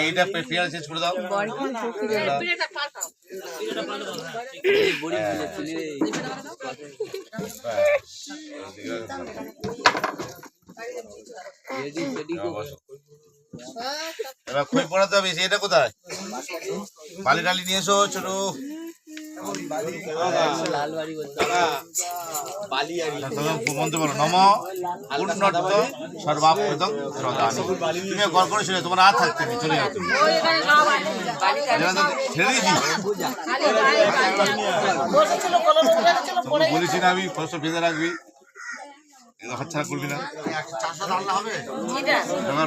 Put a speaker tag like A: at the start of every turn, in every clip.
A: এইটা পেয়ারা চেঞ্জ করে দাও। এবার খই পড়াতে হবে। এটা কোথায়? বালি টালি নিয়ে এসো ছোট। মন্ত্র বলো, নম পূর্ণত্ব সর্বাপ্রদং রদানি। তুমি গড় করে শুনে তোমার আর থাকতে নেই, চলে যাও। ছেড়ে দিয়েছি, বলেছি না আমি কষ্ট বেঁধে রাখবি, হাতছাড়া করবি না।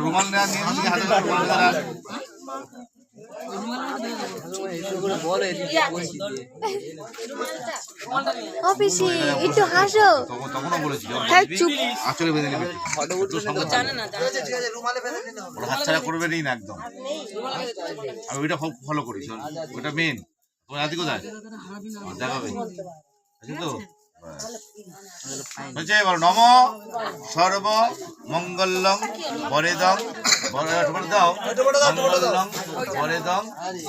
A: রুমাল নেওয়া নিয়ে হাতে রুমাল নেওয়া।
B: একটু হাসো।
A: তখনও বলেছি আঁচলে বেঁধে নেবে, হাতছাড়া করবে না একদম। আমি ওইটা ফলো করি, ওইটা মেন। তোমার রাজি কোথায় দেখাবে তো হচ্ছে। এবার নম সর্ব মঙ্গলং বরেদং দাও, মঙ্গলং বরেদং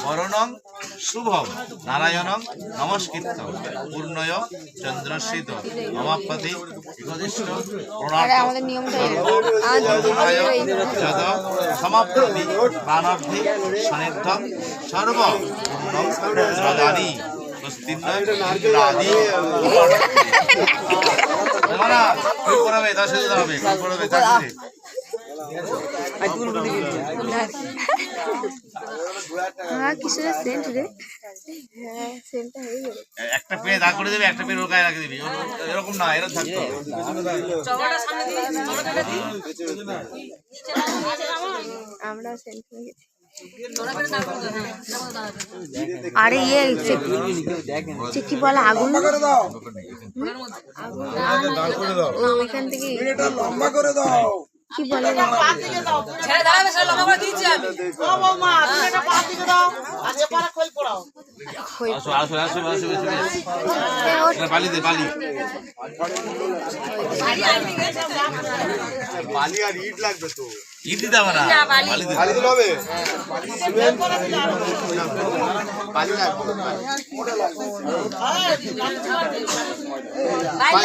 A: বরণং শুভম নারায়ণং নমস্কৃত পূর্ণয় চন্দ্রশ্রিত মমাপতি একদিষ্ট যদ সমাপ্তি প্রাণার্থী সনির্ধং সর্ব পূর্ণং প্রদানি। একটা পেয়ে দাগ করে দেবে, একটা পেয়ে ওর গায়ে রাখে দিবি, এরকম না, এরকম থাকতো।
B: আমরা আরে ইয়ে কি বলে আগুন, ওইখান থেকে লম্বা করে দাও। কি বলে
A: বালি আর ইট লাগবে তো, ইট দিতে হবে না, বালি দিতে হবে। বালি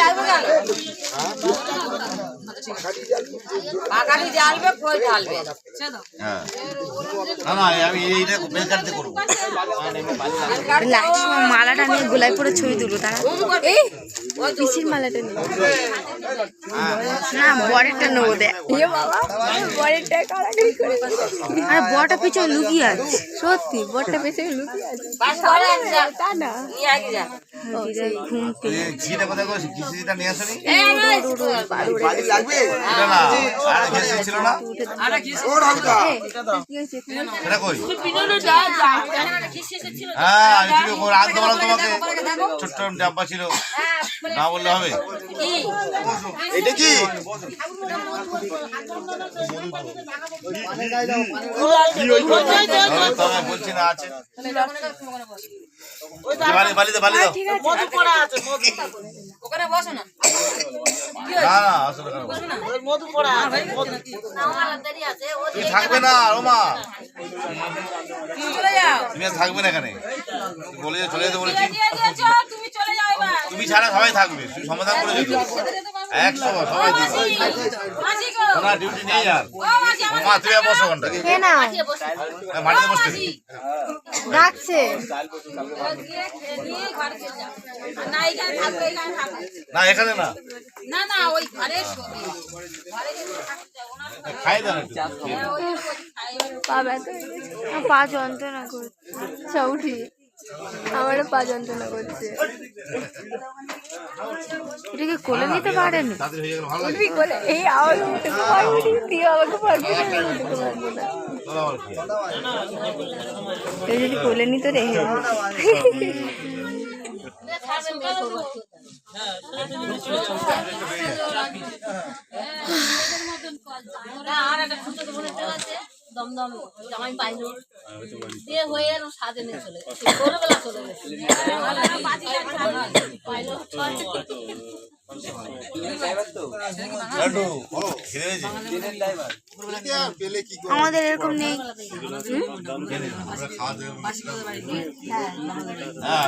A: লাগবে,
B: মালাটা নিয়ে গোলায় পরে ছবি তুলবো। তারা এই পিসির মালাটা নিয়ে না, বরেরটা নেবো। দেখ বরেরটা কাড়াকাড়ি করে, আরে বরটা পেছনে লুকিয়ে আছে, সত্যি বরটা পেছনে লুকিয়ে আছে। তা না ঘুম
A: ছোট্ট ডাব্বা ছিল, না বললে হবে। এটা কি বলছি না, আছে বালিতে বালি দাও। তুমি থাকবে না রোমা, তুমি থাকবে না এখানে, বলে চলে যেতে বলেছি। তুমি ছাড়া সবাই থাকবে, তুমি সমাধান করে যেত 100 সবাই দিবে ডিউটি নেই। আর মা তুই বসো ঘন্টা মাটিতে বসতে
B: ডাকছে
A: না, এখানে না, খাই দাও।
B: পা যন্ত্রণা করছে, উঠি আমারও পা যন্ত্রণা করছে। এটাকে কোলে নিতে পারেন, উঠবি কোলে, এই আওয়াজ উঠতে পারবি, তুই আমাকে পারবি না, উঠতে পারবো না। যদি কোলে নিতে রেখে
C: দমদম জামাই পাইল দিয়ে হয়ে সাজে নিয়ে চলে গেছে, ভোরবেলা চলে গেছে।
A: লাড্ডু খিদে পেয়েছে?
B: আমাদের এরকম নেই।
A: হ্যাঁ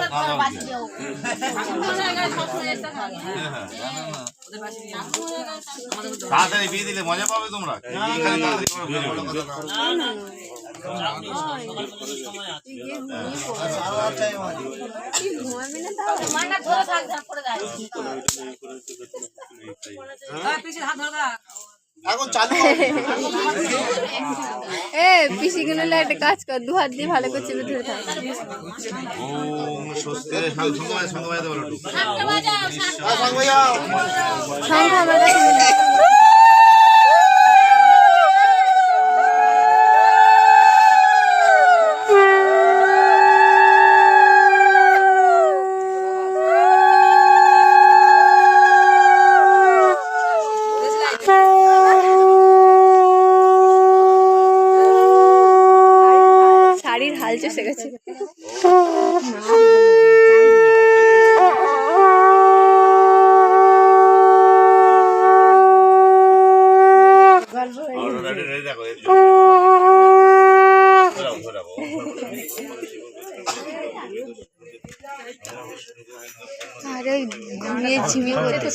A: তাড়াতাড়ি বিয়ে দিলে মজা পাবে তোমরা।
D: এখন চালু
B: পিসি গুলো একটা কাজ কর, 2 হাত দিয়ে ভালো করে চেপে ধরে থাক।
A: ওম স্বস্তির সঙ্গে বাজাতে বলো একটু।
B: শঙ্খ আমার কাছে নেই। শাড়ির হাল চষে গেছে। আরে ঘুমিয়ে ঝিমিয়ে পড়ে তো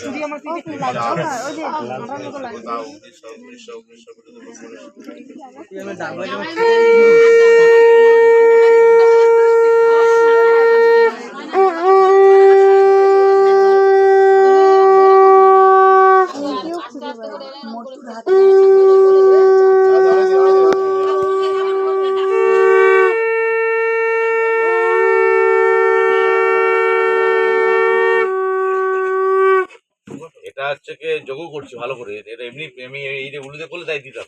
A: এটা হচ্ছে কি যোগ করছি ভালো করে। এটা এমনি আমি এই যে উলুদে করলে তাই দিতাম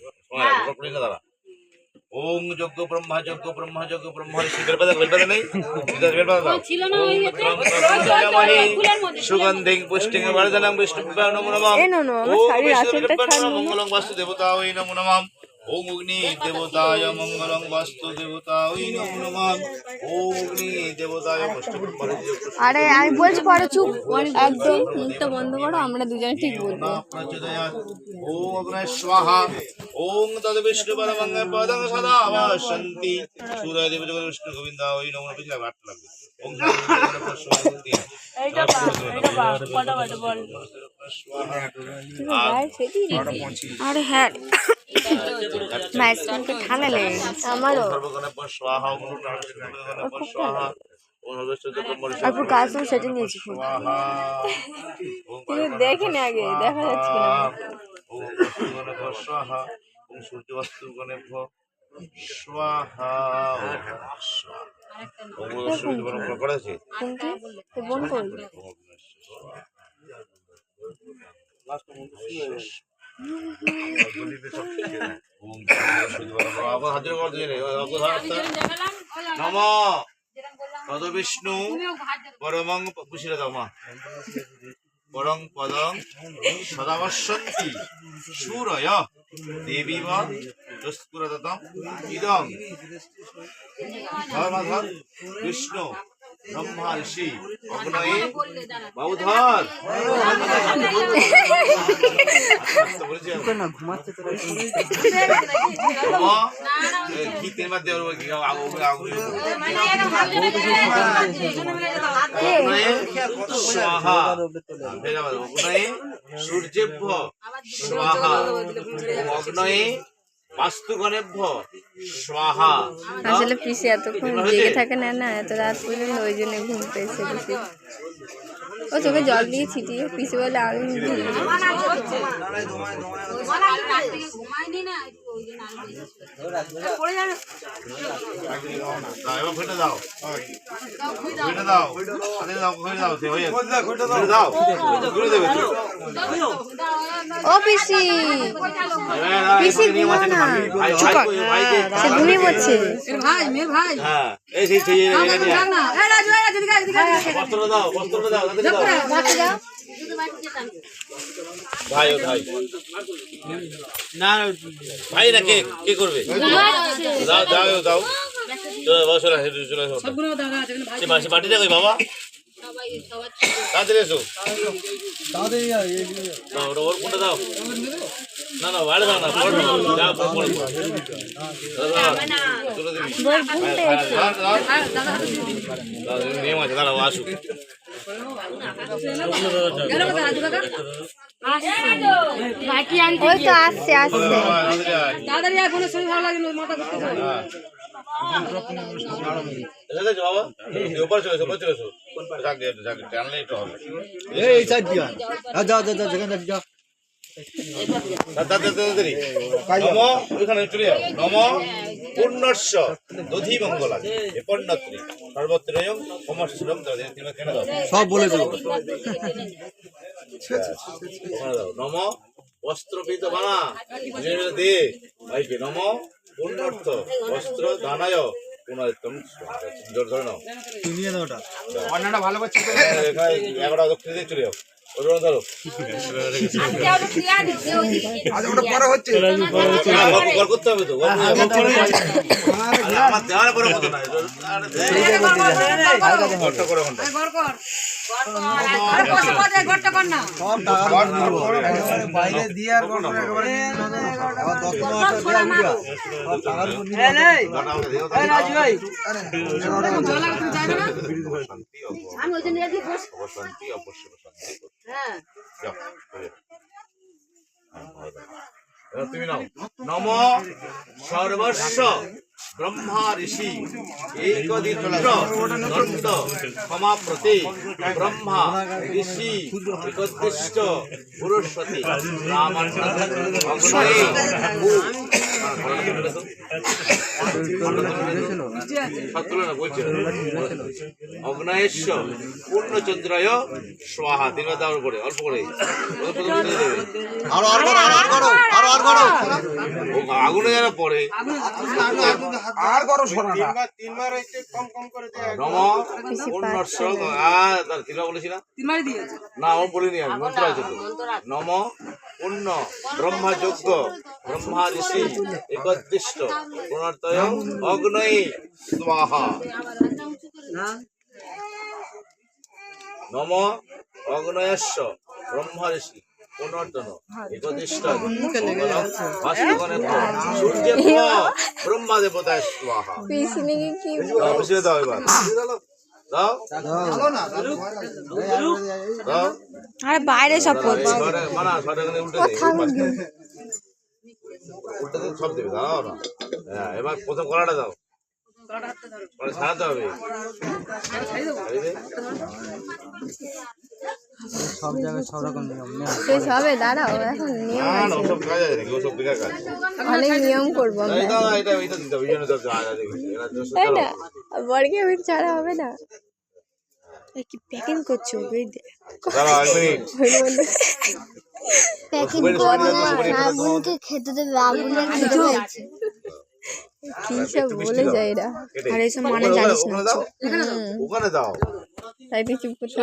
A: দাদা। ওম যজ্ঞ ব্রহ্মা যজ্ঞ ব্রহ্মা যজ্ঞ ব্রহ্মা শীতের পাতা নেই সুগন্ধিং পুষ্টিং বর্ধনং বিষ্ণুভ্যায় নমো নমঃ। মঙ্গলং বাস্তু দেবতায় নমো নমঃ। ওম অগ্নি দেবতায় মঙ্গলং বাস্তু দেবতায় নমো নমঃ। ওম অগ্নি দেবতায়
B: আরে আমি বলছি পরে চুপ একদম মুখটা বন্ধ করো, আমরা দুজনে ঠিক বলবো।
A: ওম অগ্নি স্বাহা ওম তদ বিষ্ণু পরমং পদং সদা ভাসন্তি সূর্য দেব জগৎ বিষ্ণু গোবিন্দায় নমো নমঃ। পিছলা ঘাট লাগবে। ওম
B: আরে হ্যাঁ মাইসকে ঠান্ডা লেগে গেছে আমারও। তারপর কাজ সেটা নিয়েছি দেখে নি আগে দেখা যাচ্ছে কিনা।
A: সূর্য বস্তু গণে স্বাহা করেছে
B: বোন করি
A: নম তদ বিষ্ণু পরমং পুষিরে দাও মা পরং পদং সদাবসন্তি সূরয় দেবী বা দুষ্পুরতম ইদং ধর্মধর বিষ্ণু ব্রহ্মা ঋষি অগ্নয়ে বাউধর কি তিনবার দেওয়ার স্বাহা অগ্নয়ে সূর্যেভ্য স্বাহা অগ্নয়ে বাস্তুগণেভ্য স্বাহা।
B: আসলে পিসি এতক্ষণ জেগে থাকে না এত রাত পর্যন্ত, ওই জন্য ঘুম পেয়েছে পিসি। ও চোখে জল দিয়ে ছিটিয়ে পিসি বলে আমি ও পিসি পিসি ঘুমিয়ে পড়ছে।
A: ভাই না ভাই না কে করবে? দাও দাও দাও চলে বসো না চলে বাটিটা কই বাবা
C: সবাই সবার
A: তাড়াতাড়ি এসো দাও ওর কোনটা দাও না না বাইরে দাও না পড়ো যা পড়ো চলে দিবি নিয়ম আছে দাঁড়াও আসুক
B: ওই তো আসছে আসছে
C: তাড়াতাড়ি আর কোনো শরীর ভালো লাগে না মাথা ঘুরতে
A: বাবা ওপর চলে এসো টানলে একটু হবে
D: এই সাইড দিয়া যাও যাও যাও যেখানে যাও
A: নম ওইখানে চলে যাও নম পূর্ণস্য দধি মঙ্গলা পণ্যত্রী সর্বত্রয়ং কমর্শম
D: সব বলে দেবো
A: নম বস্ত্রপিত বানা দে ভাইকে নম পূর্ণর্থ বস্ত্র দানায় পুনরুত্তম জোর ধরে নাও
D: নিয়ে দাও ওটা
A: অন্যটা ভালো করছে 11টা দক্ষিণ দিয়ে চলে যাও ওটা ধরো ঘর করতে হবে তো আমার দেওয়ার পরে কত না ঘরটা করে
D: বাইরে দিয়ে আর
A: তুমি নাও নম সর্বস্ব ব্রহ্মা ঋষি একদিত্র দণ্ড ক্ষমাপ্রতি ব্রহ্মা ঋষি একদিষ্ট পুরুষপতি অগ্নয়েশ্ব পূর্ণচন্দ্রায় স্বাহা 3 বার করে অল্প করে আগুনে যেন পড়ে
D: আর করো সোনা
A: নম পূর্ণস্য তার 3 বার বলেছি না 3 বার দিয়েছে না ও বলিনি আমি মন্ত্র আছে তো নম পূর্ণ ব্রহ্মযজ্ঞ ব্রহ্মা ঋষি একদিষ্ট পুনর্তয় অগ্নয়ে স্বাহা নম অগ্নয়স্য ব্রহ্মা ঋষি পুনর্তন একদিষ্ট সূর্য ব্রহ্মা দেবতায় স্বাহা পিছনে দাও এবার দাও দাও
B: আরে বাইরে সব করছে
A: মানা সরকারে উল্টে দে উল্টে দে সব দেবে দাও না হ্যাঁ এবার প্রথম কলাটা দাও পরে ছাড়াতে হবে
D: সব জায়গায় সব রকম নিয়ম
B: শেষ হবে দাঁড়াও এখন নিয়ম
A: না না ওসব কাজ আছে নাকি ওসব বেকার কাজ
B: অনেক নিয়ম করবো আমরা
A: এটা দিতে হবে এই জন্য তো
B: তাই না বড়কে আমি ছাড়া হবে না কি প্যাকিং করছো
A: দাঁড়াও এক মিনিট
B: প্যাকিং আগুনকে খেতে দেবে আগুনকে খেতে হয়েছে কি সব বলে যায় এরা আর এইসব মানে জানিস না
A: ওখানে দাও
B: তাই তুই চুপ করতে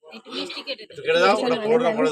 A: একটু কেটে দাও